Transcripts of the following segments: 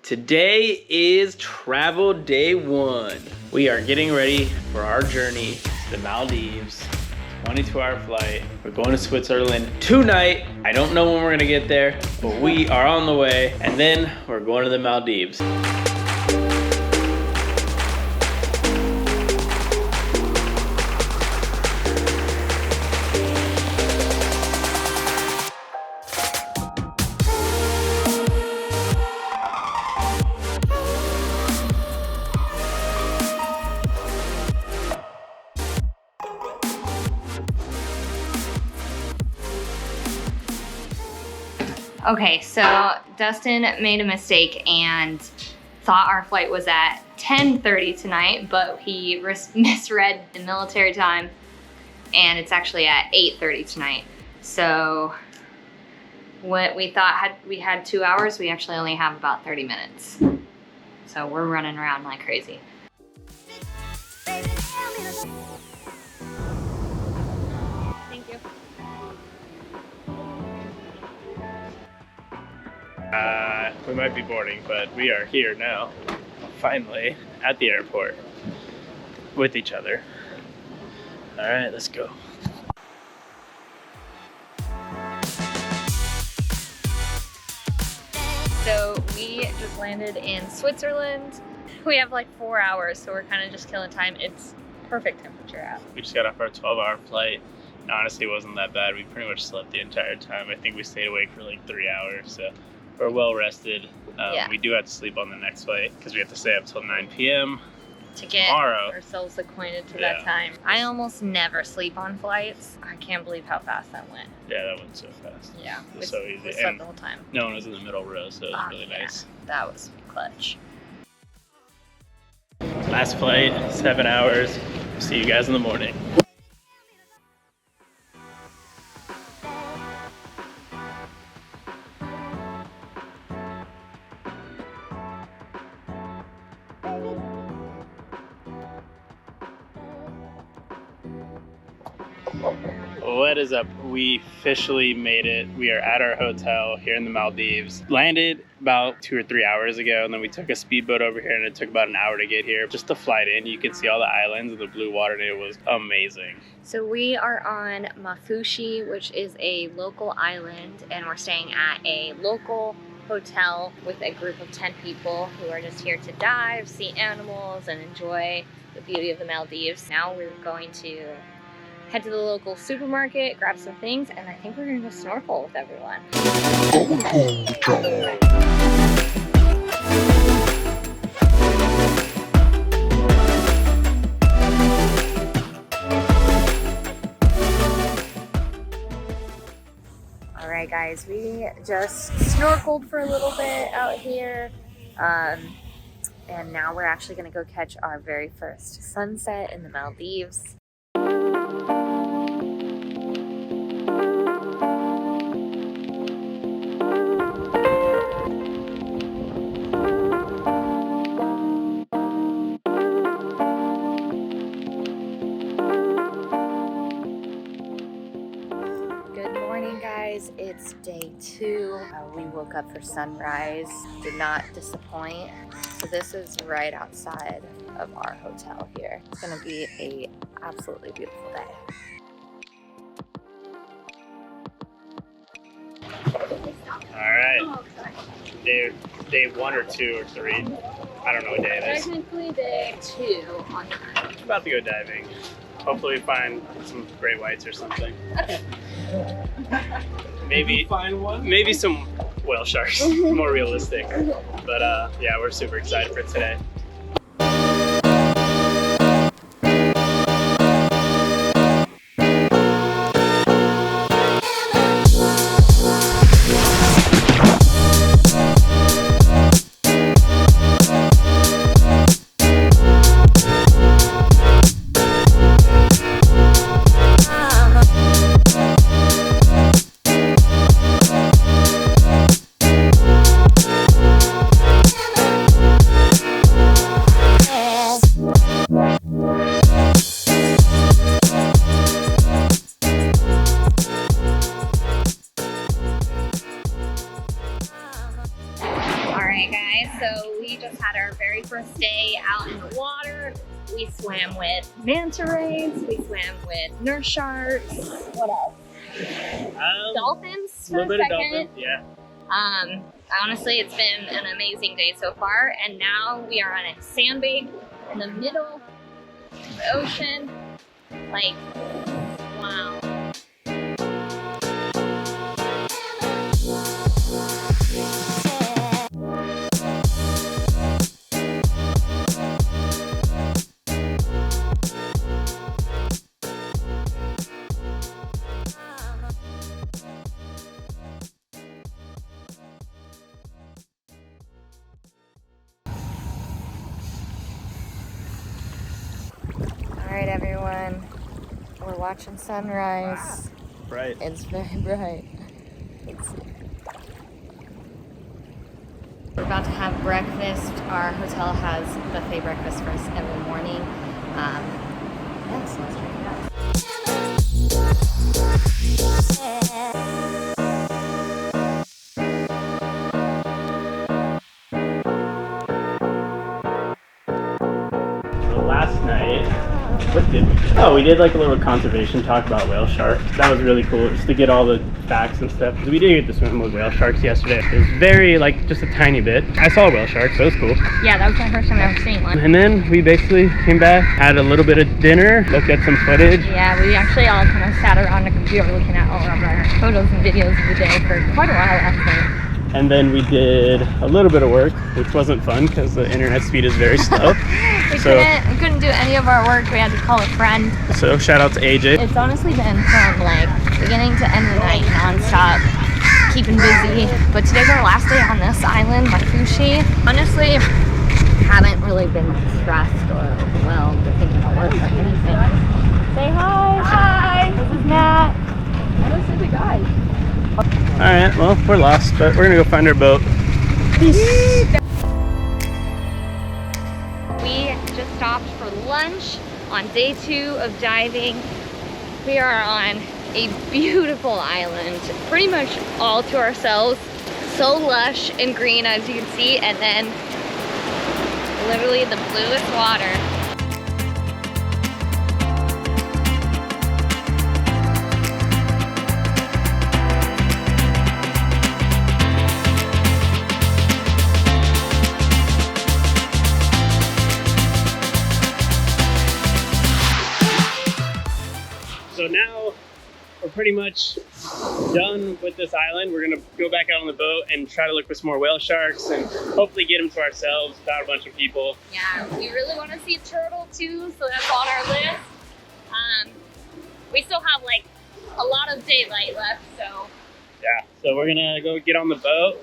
Today is travel day 1. We are getting ready for our journey to the Maldives. 22-hour flight. We're going to Switzerland tonight. I don't know when we're gonna get there, but we are on the way. And then we're going to the Maldives. Okay, so Dustin made a mistake and thought our flight was at 10:30 tonight, but he misread the military time and it's actually at 8:30 tonight. So what we thought we had 2 hours, we actually only have about 30 minutes. So we're running around like crazy. Thank you. We might be boarding, but we are here now, finally, at the airport with each other. All right, let's go. So we just landed in Switzerland. We have like 4 hours, so we're kind of just killing time. It's perfect temperature out. We just got off our 12-hour flight. And honestly, it wasn't that bad. We pretty much slept the entire time. I think we stayed awake for like 3 hours, so we're well rested. Yeah. We do have to sleep on the next flight because we have to stay up till 9 p.m. to get tomorrow. Ourselves acquainted to that time. I almost never sleep on flights. I can't believe how fast that went. Yeah, that went so fast. Yeah, it was so easy. We slept the whole time. No one was in the middle row, so it was really nice. That was clutch. Last flight, 7 hours. See you guys in the morning. What is up? We officially made it. We are at our hotel here in the Maldives. Landed about 2 or 3 hours ago, and then we took a speedboat over here, and it took about an hour to get here. Just the flight in, you could see all the islands and the blue water, and it was amazing. So we are on Maafushi, which is a local island, and we're staying at a local hotel with a group of 10 people who are just here to dive, see animals, and enjoy the beauty of the Maldives. Now we're going to head to the local supermarket, grab some things, and I think we're gonna go snorkel with everyone. All right, guys, we just snorkeled for a little bit out here. And now we're actually gonna go catch our very first sunset in the Maldives. It's day 2. We woke up for sunrise. Did not disappoint. So this is right outside of our hotel here. It's gonna be a absolutely beautiful day. All right. Day 1 or 2 or 3. I don't know what day it is. Technically day 2 on that. About to go diving. Hopefully we find some great whites or something. Maybe some whale sharks, more realistic. But yeah, we're super excited for today. So we just had our very first day out in the water. We swam with manta rays. We swam with nurse sharks. What else? Dolphins. A little bit of dolphins, yeah. Honestly, it's been an amazing day so far. And now we are on a sandbank in the middle of the ocean. Like, wow. All right, everyone. We're watching sunrise. Wow. Bright. It's very bright. We're about to have breakfast. Our hotel has buffet breakfast for us every morning. So let's check it out. Last night, what did we do? Oh, we did like a little conservation talk about whale sharks. That was really cool, just to get all the facts and stuff. We did get to swim with whale sharks yesterday. It was very, like, just a tiny bit. I saw a whale shark, so it was cool. Yeah, that was my first time ever seeing one. And then we basically came back, had a little bit of dinner, looked at some footage. Yeah, we actually all kind of sat around the computer looking at all of our photos and videos of the day for quite a while last night. And then we did a little bit of work, which wasn't fun because the internet speed is very slow. We couldn't do any of our work. We had to call a friend. So shout out to AJ. It's honestly been from like beginning to end of the night, nonstop, keeping busy. But today's our last day on this island, Maafushi. Honestly, haven't really been stressed or overwhelmed or thinking about work or anything. Say hi. Hi. This is Matt. I don't see the guys. Alright, well, we're lost, but we're gonna go find our boat. Peace. We just stopped for lunch on day 2 of diving. We are on a beautiful island, pretty much all to ourselves. So lush and green, as you can see, and then literally the bluest water. So now we're pretty much done with this island. We're gonna go back out on the boat and try to look for some more whale sharks and hopefully get them to ourselves without a bunch of people. Yeah, we really want to see a turtle too, so that's on our list. We still have like a lot of daylight left, so. Yeah, so we're gonna go get on the boat,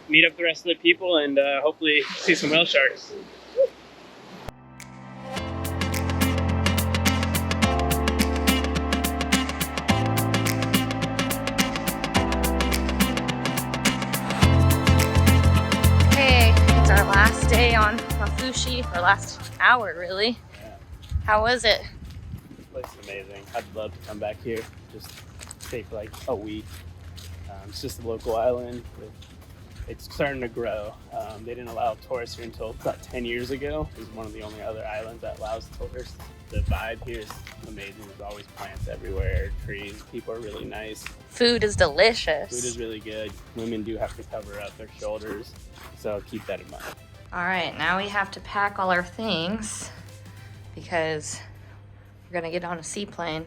meet up the rest of the people, and hopefully see some whale sharks. Our last day on Maafushi, or last hour really. Yeah. How was it? This place is amazing. I'd love to come back here, just stay for like a week. It's just a local island. It's starting to grow. They didn't allow tourists here until about 10 years ago. It's one of the only other islands that allows tourists. The vibe here is amazing. There's always plants everywhere, trees. People are really nice. Food is delicious. Food is really good. Women do have to cover up their shoulders, so keep that in mind. All right, now we have to pack all our things because we're gonna get on a seaplane.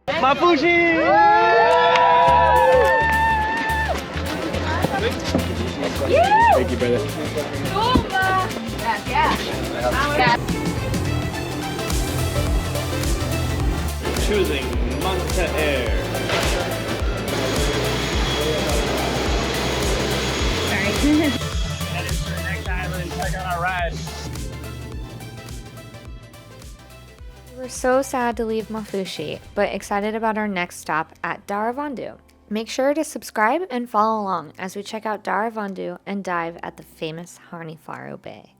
Maafushi! Thank you, brother. Choosing Manta Air. Sorry. Headed to the next island, check out our ride. We're so sad to leave Maafushi, but excited about our next stop at Dharavandhoo. Make sure to subscribe and follow along as we check out Dharavandhoo and dive at the famous Harnifaro Bay.